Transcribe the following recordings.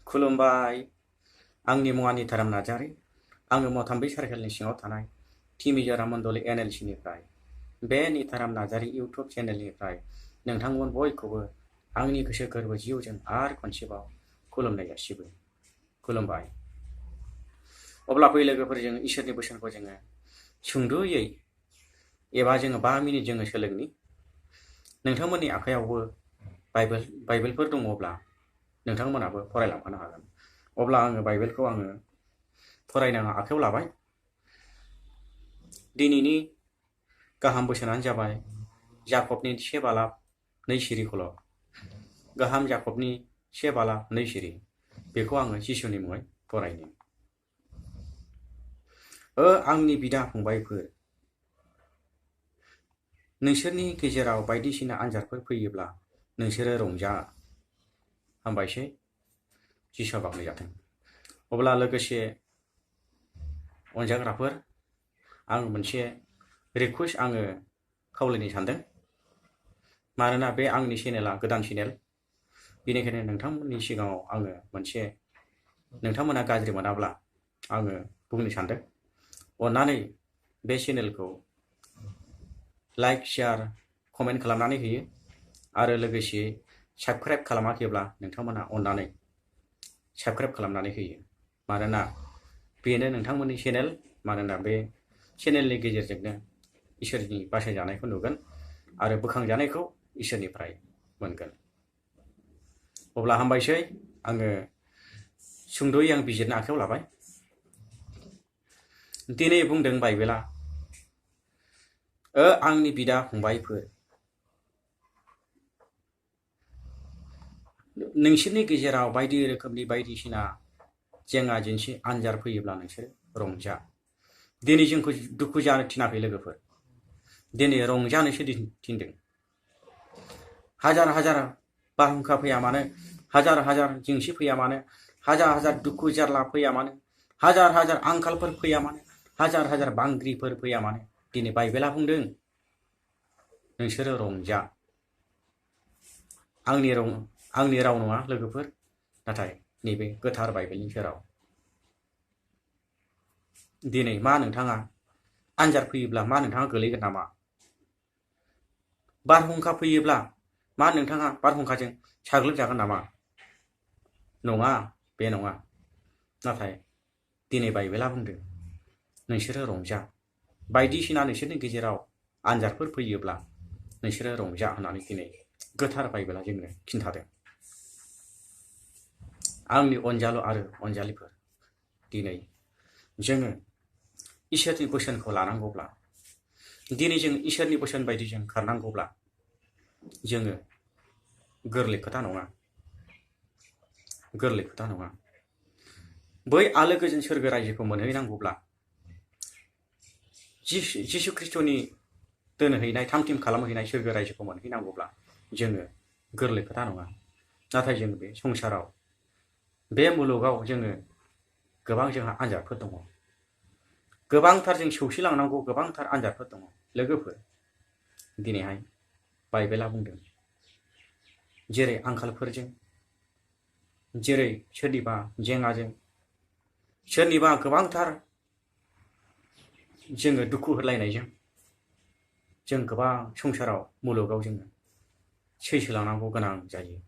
खुलुमबाय आंनि मुङा निताराम नार्जारी आङो मथाम्बी सार्केलनि सिङाव थानाय टि मिज'राम मण्डली NLC निफ्राय बे निताराम नार्जारी इउटुब चेनेलनिफ्राय नोंथांमोन बयखौबो आंनि गोसो गोरबो जिउजों आरो खनसेबाव खुलुमनाय जासिबो खुलुमबाय। अब्ला फै लोगोफोर जों इसोरनि बोसोनखौ जोङो सुंद'यै एबा जोङो 5 मिनिट जोङो सोलोंनि। नोंथांमोननि आखायावबो बाइबेलफोर दङब्ला नोंथांमोनाबो फरायलांफानो हागोन। अब्ला आङो बाइबेलखौ फरायनो आखायाव लाबाय। दिनैनि गाहाम बोसोनानो जाबाय जाकबनि 1 बालाब 2 सिरिखौल'। गाहाम जाकबनि 1 बालाब 2 सिरि बेखौ आङो जिसुनि मुङै फरायनो। आंनि बिदा फंबायफोर, नोंसोरनि गेजेराव बायदिसिना आनजादफोर फैयोब्ला नोंसोरो रंजा। हामबायसै, जिसुआ बाख्नाय जाथों। अब्ला लोगोसे अनजाग्राफोर, आं मोनसे रिकुवेस्ट खावलायनो सानदों। मानोना बे आंनि चेनेला गोदान चेनेल, बेनिखायनो नोंथांमोननि सिगाङाव आङो मोनसे, नोंथांमोना गाज्रि मोनाब्ला आङो बुंनो सानदों। अन्नानै बे चेनेलखौ लाइक, शेयार, कमेन्ट खालामनानै होयो आरो लोगोसे साबस्क्राइब खालामाखैब्ला नोंथांमोना अन्नानै साबस्क्राइब खालामनानै होयो। मानोना बेनो नोंथांमोननि चेनेल, मानोना बे चेनेलनि गेजेरजोंनो इसोरनि बासायजानायखौ नुगोन आरो बोखांजानायखौ इसोरनिफ्राय मोनगोन। अब्ला हामबायसै, आङो सुंद'यै बिजिरनो आखायाव लाबाय। दिनै बुंदों बाइबेला, आंनि बिदा फंबायफोर, नोंसोरनि गेजेराव बायदि रोखोमनि बायदिसिना जेंना जेंसि आनजाद फैयोब्ला नोंसोर रंजा। दिनै जोंखौ दुखु जानो थिनाखै लोगोफोर, दिनै रंजानोसो थिनदों। हाजार हाजार बारहुंखा फैया मानो, हाजार हाजार जेंसि फैया मानो, हाजार हाजार दुखु जारला फैया मानो, हाजार हाजार आंखालफोर फैया मानो, हाजार हाजार बांग्रिफोर फैया मानो, दिनै बाइबेला बुंदों नोंसोरो रंजा। आंनि राव नङा लोगोफोर, नाथाय नैबे गोथार बाइबेलनि राव। दिनै मा नोंथाङा आनजाद फैयोब्ला मा नोंथाङा गोलैगोन नामा? बारहुंखा फैयोब्ला मा नोंथाङा बारहुंखाजों साग्लोबजागोन नामा? नङा, बे नङा। नाथाय दिनै बाइबेला बुंदों नोंसोरो रंजा। बायदिसिना नोंसोरनि गेजेराव आनजादफोर फैयोब्ला नोंसोरो रंजा होननानै दिनै गोथार बाइबेला जोंनो खिन्थादों। आंनि अनजालु आरो अनजालिफोर, दिनै जोङो इसोरनि बोसोनखौ लानांगौब्ला, दिनै जों इसोरनि बोसोन बायदि जों खारनांगौब्ला जोङो गोरलै खोथा नङा, गोरलै खोथा नङा। बै आलो गोजोन सोरगो रायजोखौ मोनहैनांगौब्ला, जिसु ख्रिस्ट'नि दोनहैनाय, थामथिम खालामहैनाय सोरगो रायजोखौ मोनहैनांगौब्ला जोङो गोरलै खोथा नङा। नाथाय जों बे संसाराव, बे मुलुगाव जोङो गोबां जोंहा आनजादफोर दङ। गोबांथार जों सौसिलांनांगौ गोबांथार आनजादफोर दङ लोगोफोर। दिनैहाय बाइबेला बुंदों जेरै आंखालफोरजों, जेरै सोरनिबा जेंनाजों, सोरनिबा गोबांथार जोङो दुखु होलायनायजों जों गोबां संसाराव, मुलुगाव जोङो सैसोलांनांगौ गोनां जायो।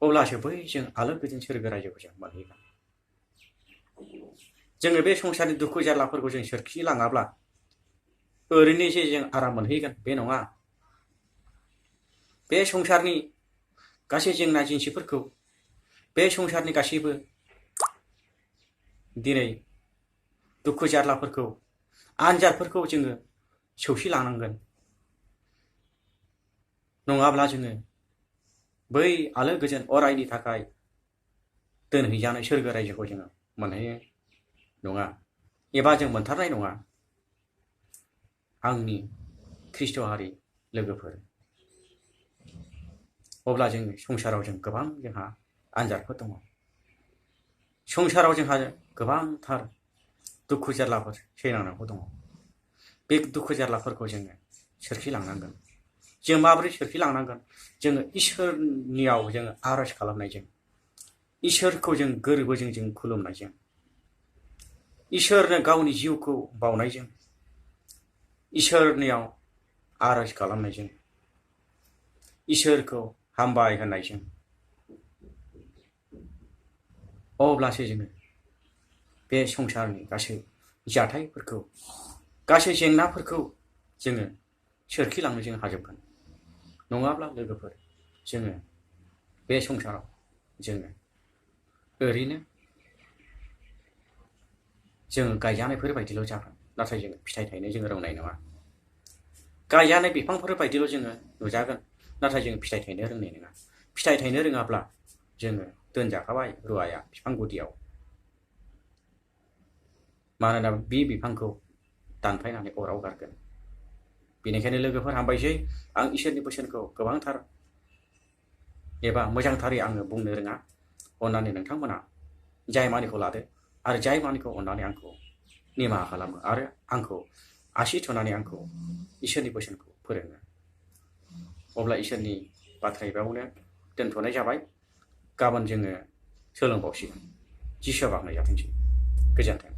अब्लासो बै जों आलो गोजोन सोरगो रायजोखौ जों मोनहैगोन। जोङो बे संसारनि दुखु जारलाफोरखौ जों सोरखिलाङाब्ला ओरैनो जे जों आराम मोनहैगोन बे नङा। बे संसारनि गासै जेंना जेंसिफोरखौ, बे संसारनि गासैबो दिनै दुखु जारलाफोरखौ, आनजादफोरखौ जोङो सौसिलांनांगोन। नङाब्ला जोङो बै आलो गोजोन अरायनि थाखाय दोनहैजानाय सोरगो रायजोखौ जोङो मोनहैनाय नङा, एबा जों मोनथारनाय नङा। आंनि ख्रिस्ट'हारि लोगोफोर, अब्ला जों संसाराव जों गोबां जोंहा आनजादफोर दङ। संसाराव जोंहा गोबांथार दुखु जारलाफोर सैनांनांगौ दङ। बे दुखु जारलाफोरखौ जोङो सोरखिलांनांगोन। जों माबोरै सोरखिलांनांगोन? जोङो इसोरनियाव जोङो आर'ज खालामनायजों, इसोरखौ जों गोरबोजों जों खुलुमनायजों, इसोरनो गावनि जिउखौ बावनायजों, इसोरनियाव आरज खालामनायजों, इसोरखौ हामबाय होननायजों, अब्लासो जोङो बे संसारनि गासै जाथायफोरखौ, गासै जेंनाफोरखौ जोङो सोरखिलांनो जों हाजोबगोन। नङाब्ला लोगोफोर, जोङो बे संसाराव जोङो ओरैनो जोङो गायजानायफोर बायदिल' जागोन, नाथाय जोङो फिथाइ थायनो जोङो रोंनाय नङा। गायजानाय बिफांफोर बायदिल' जोङो नुजागोन, नाथाय जोङो फिथाइ थायनो रोंनाय नङा। फिथाइ थायनो रोङाब्ला जोङो दोनजाखाबाय रुवाया बिफां गुदियाव। मानोना बे बिफांखौ दानफायनानै अराव गारगोन। बेनिखायनो लोगोफोर हामबायसै, आं इसोरनि बोसोनखौ गोबांथार एबा मोजांथारै आङो बुंनो रोङा। अननानै नोंथांमोना जाय मानिखौ लादो आरो जाय मानिखौ अननानै आंखौ निमाहा खालामो आरो आंखौ आसि थुनानै आंखौ इसोरनि बोसोनखौ फोरोङो। अब्ला इसोरनि बाथ्राया बेयावनो दोनथ'नाय जाबाय। गाबोन जोङो सोलोंबावसिगोन। जिसुआ बाखनाय जाथोंसै। गोजोन्थों।